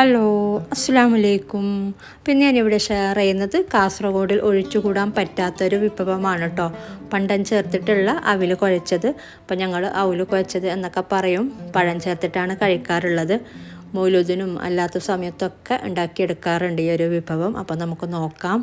Hello, അസ്സലാമു അലൈക്കും. പിന്നെ ഞാനിവിടെ ഷെയർ ചെയ്യുന്നത് കാസർഗോഡിൽ ഒഴിച്ചുകൂടാൻ പറ്റാത്തൊരു വിഭവമാണ് കേട്ടോ. പണ്ടം ചേർത്തിട്ടുള്ള അവിൽ കുഴച്ചത്. അപ്പോൾ ഞങ്ങൾ അവിൽ കുഴച്ചത് എന്നൊക്കെ പറയും. പഴം ചേർത്തിട്ടാണ് കഴിക്കാറുള്ളത്. മൗലൂദിനും അല്ലാത്ത സമയത്തൊക്കെ ഉണ്ടാക്കിയെടുക്കാറുണ്ട് ഈ ഒരു വിഭവം. അപ്പോൾ നമുക്ക് നോക്കാം.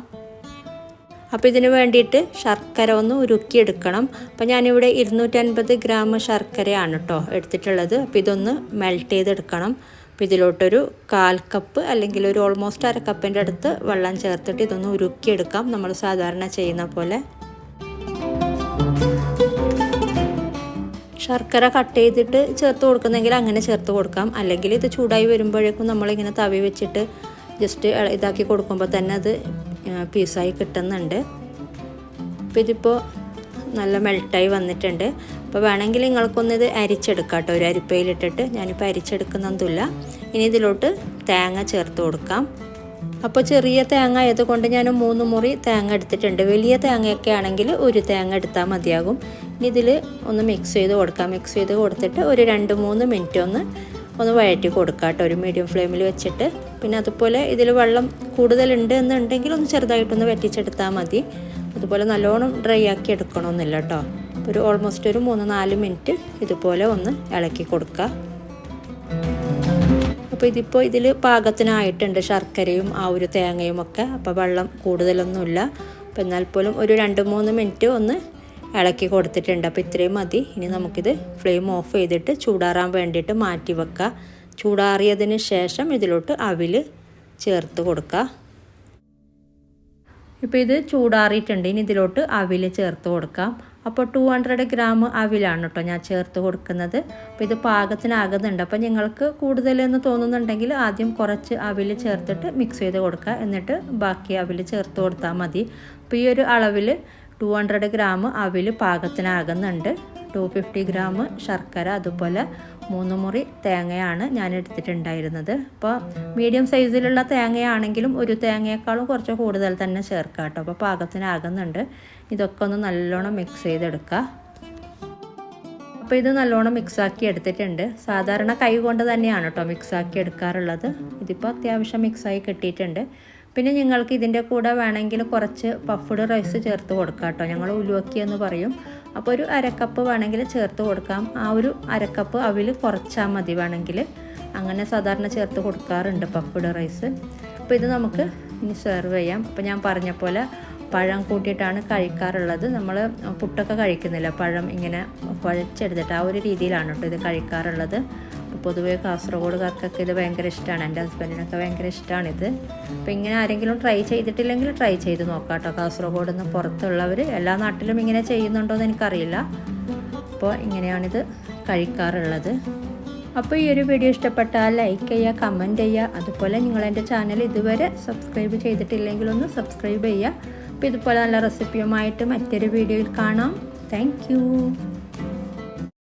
അപ്പോൾ ഇതിന് വേണ്ടിയിട്ട് ശർക്കര ഒന്ന് ഉരുക്കിയെടുക്കണം. അപ്പോൾ ഞാനിവിടെ 250 ഗ്രാം ശർക്കരയാണ് കേട്ടോ എടുത്തിട്ടുള്ളത്. അപ്പോൾ ഇതൊന്ന് മെൽറ്റ് ചെയ്തെടുക്കണം. അപ്പോൾ ഇതിലോട്ടൊരു 1/4 കപ്പ് അല്ലെങ്കിൽ ഒരു ഓൾമോസ്റ്റ് 1/2 കപ്പിൻ്റെ അടുത്ത് വെള്ളം ചേർത്തിട്ട് ഇതൊന്ന് ഉരുക്കിയെടുക്കാം, നമ്മൾ സാധാരണ ചെയ്യുന്ന പോലെ. ശർക്കര കട്ട് ചെയ്തിട്ട് ചേർത്ത് കൊടുക്കുന്നെങ്കിൽ അങ്ങനെ ചേർത്ത് കൊടുക്കാം. അല്ലെങ്കിൽ ഇത് ചൂടായി വരുമ്പോഴേക്കും നമ്മളിങ്ങനെ തവി വെച്ചിട്ട് ജസ്റ്റ് ഇതാക്കി കൊടുക്കുമ്പോൾ തന്നെ അത് പീസായി കിട്ടുന്നുണ്ട്. അപ്പോൾ ഇതിപ്പോൾ നല്ല മെൽട്ടായി വന്നിട്ടുണ്ട്. അപ്പോൾ വേണമെങ്കിൽ നിങ്ങൾക്കൊന്നിത് അരിച്ചെടുക്കാം കേട്ടോ, ഒരു അരിപ്പയിലിട്ടിട്ട്. ഞാനിപ്പോൾ അരിച്ചെടുക്കുന്നൊന്നുമില്ല. ഇനി ഇതിലോട്ട് തേങ്ങ ചേർത്ത് കൊടുക്കാം. അപ്പോൾ ചെറിയ തേങ്ങ ആയതുകൊണ്ട് ഞാൻ 3 മുറി തേങ്ങ എടുത്തിട്ടുണ്ട്. വലിയ തേങ്ങയൊക്കെ ആണെങ്കിൽ ഒരു തേങ്ങ എടുത്താൽ മതിയാകും. ഇനി ഇതിൽ ഒന്ന് മിക്സ് ചെയ്ത് കൊടുക്കാം. മിക്സ് ചെയ്ത് കൊടുത്തിട്ട് ഒരു 2-3 മിനിറ്റ് ഒന്ന് വഴറ്റി കൊടുക്കാം കേട്ടോ, ഒരു മീഡിയം ഫ്ലെയിമിൽ വെച്ചിട്ട്. പിന്നെ അതുപോലെ ഇതിൽ വെള്ളം കൂടുതലുണ്ട് എന്നുണ്ടെങ്കിൽ ഒന്ന് ചെറുതായിട്ടൊന്ന് വറ്റിച്ചെടുത്താൽ മതി. അതുപോലെ നല്ലോണം ഡ്രൈ ആക്കി എടുക്കണമെന്നില്ല കേട്ടോ. ഒരു ഓൾമോസ്റ്റ് ഒരു 3-4 മിനിറ്റ് ഇതുപോലെ ഒന്ന് ഇളക്കി കൊടുക്കുക. അപ്പോൾ ഇതിപ്പോൾ ഇതിൽ പാകത്തിനായിട്ടുണ്ട് ശർക്കരയും ആ ഒരു തേങ്ങയും ഒക്കെ. അപ്പോൾ വെള്ളം കൂടുതലൊന്നുമില്ല. അപ്പോൾ എന്നാൽ പോലും ഒരു 2-3 മിനിറ്റ് ഒന്ന് ഇളക്കി കൊടുത്തിട്ടുണ്ട്. അപ്പോൾ ഇത്രയും മതി. ഇനി നമുക്കിത് ഫ്ലെയിം ഓഫ് ചെയ്തിട്ട് ചൂടാറാൻ വേണ്ടിയിട്ട് മാറ്റി വെക്കുക. ചൂടാറിയതിന് ശേഷം ഇതിലോട്ട് അവിൽ ചേർത്ത് കൊടുക്കുക. ഇപ്പോൾ ഇത് ചൂടാറിയിട്ടുണ്ട്. ഇനി ഇതിലോട്ട് അവിൽ ചേർത്ത് കൊടുക്കാം. അപ്പോൾ 200 ഗ്രാം അവിലാണ് കേട്ടോ ഞാൻ ചേർത്ത് കൊടുക്കുന്നത്. അപ്പോൾ ഇത് പാകത്തിനാകുന്നുണ്ട്. അപ്പോൾ നിങ്ങൾക്ക് കൂടുതലെന്ന് തോന്നുന്നുണ്ടെങ്കിൽ ആദ്യം കുറച്ച് അവിൽ ചേർത്തിട്ട് മിക്സ് ചെയ്ത് കൊടുക്കുക. എന്നിട്ട് ബാക്കി അവിൽ ചേർത്ത് കൊടുത്താൽ മതി. അപ്പോൾ ഈ ഒരു അളവിൽ 200 ഗ്രാം അവിൽ പാകത്തിനാകുന്നുണ്ട്. 250 ഗ്രാം ശർക്കര, അതുപോലെ 3 മുറി തേങ്ങയാണ് ഞാൻ എടുത്തിട്ടുണ്ടായിരുന്നത്. അപ്പോൾ മീഡിയം സൈസിലുള്ള തേങ്ങയാണെങ്കിലും ഒരു തേങ്ങയേക്കാളും കുറച്ച് കൂടുതൽ തന്നെ ചേർക്കാം കേട്ടോ. അപ്പോൾ പാകത്തിനാകുന്നുണ്ട്. ഇതൊക്കെ ഒന്ന് നല്ലോണം മിക്സ് ചെയ്തെടുക്കുക. അപ്പോൾ ഇത് നല്ലോണം മിക്സാക്കി എടുത്തിട്ടുണ്ട്. സാധാരണ കൈ കൊണ്ട് തന്നെയാണ് കേട്ടോ മിക്സാക്കി എടുക്കാറുള്ളത്. ഇതിപ്പോൾ അത്യാവശ്യം മിക്സായി കിട്ടിയിട്ടുണ്ട്. പിന്നെ നിങ്ങൾക്ക് ഇതിൻ്റെ കൂടെ വേണമെങ്കിൽ കുറച്ച് പഫ്ഡ് റൈസ് ചേർത്ത് കൊടുക്കാം കേട്ടോ. ഞങ്ങൾ ഉലുവക്കി എന്ന് പറയും. അപ്പോൾ ഒരു 1/2 കപ്പ് വേണമെങ്കിൽ ചേർത്ത് കൊടുക്കാം. ആ ഒരു 1/2 കപ്പ് അവിൽ കുറച്ചാൽ മതി വേണമെങ്കിൽ. അങ്ങനെ സാധാരണ ചേർത്ത് കൊടുക്കാറുണ്ട് പഫ്ഡ് റൈസ്. അപ്പോൾ ഇത് നമുക്ക് ഇനി സെർവ് ചെയ്യാം. അപ്പോൾ ഞാൻ പറഞ്ഞ പോലെ പഴം കൂട്ടിയിട്ടാണ് കഴിക്കാറുള്ളത്. നമ്മൾ പുട്ടൊക്കെ കഴിക്കുന്നില്ല, പഴം ഇങ്ങനെ കുഴച്ചെടുത്തിട്ട് ആ ഒരു രീതിയിലാണ് കേട്ടോ ഇത് കഴിക്കാറുള്ളത്. അപ്പോൾ പൊതുവേ കാസർഗോഡുകാർക്കൊക്കെ ഇത് ഭയങ്കര ഇഷ്ടമാണ്. എൻ്റെ ഹസ്ബൻഡിനൊക്കെ ഭയങ്കര ഇഷ്ടമാണിത്. അപ്പോൾ ഇങ്ങനെ ആരെങ്കിലും ട്രൈ ചെയ്തിട്ടില്ലെങ്കിൽ ട്രൈ ചെയ്ത് നോക്കാം കേട്ടോ. കാസർഗോഡ് നിന്ന് പുറത്തുള്ളവർ എല്ലാ നാട്ടിലും ഇങ്ങനെ ചെയ്യുന്നുണ്ടോ എന്ന് എനിക്കറിയില്ല. അപ്പോൾ ഇങ്ങനെയാണിത് കഴിക്കാറുള്ളത്. അപ്പോൾ ഈ ഒരു വീഡിയോ ഇഷ്ടപ്പെട്ടാൽ ലൈക്ക് ചെയ്യുക, കമൻറ്റ് ചെയ്യുക. അതുപോലെ നിങ്ങൾ എൻ്റെ ചാനൽ ഇതുവരെ സബ്സ്ക്രൈബ് ചെയ്തിട്ടില്ലെങ്കിൽ ഒന്ന് സബ്സ്ക്രൈബ് ചെയ്യുക. അപ്പോൾ ഇതുപോലെ നല്ല റെസിപ്പിയുമായിട്ട് മറ്റൊരു വീഡിയോയിൽ കാണാം. Thank you.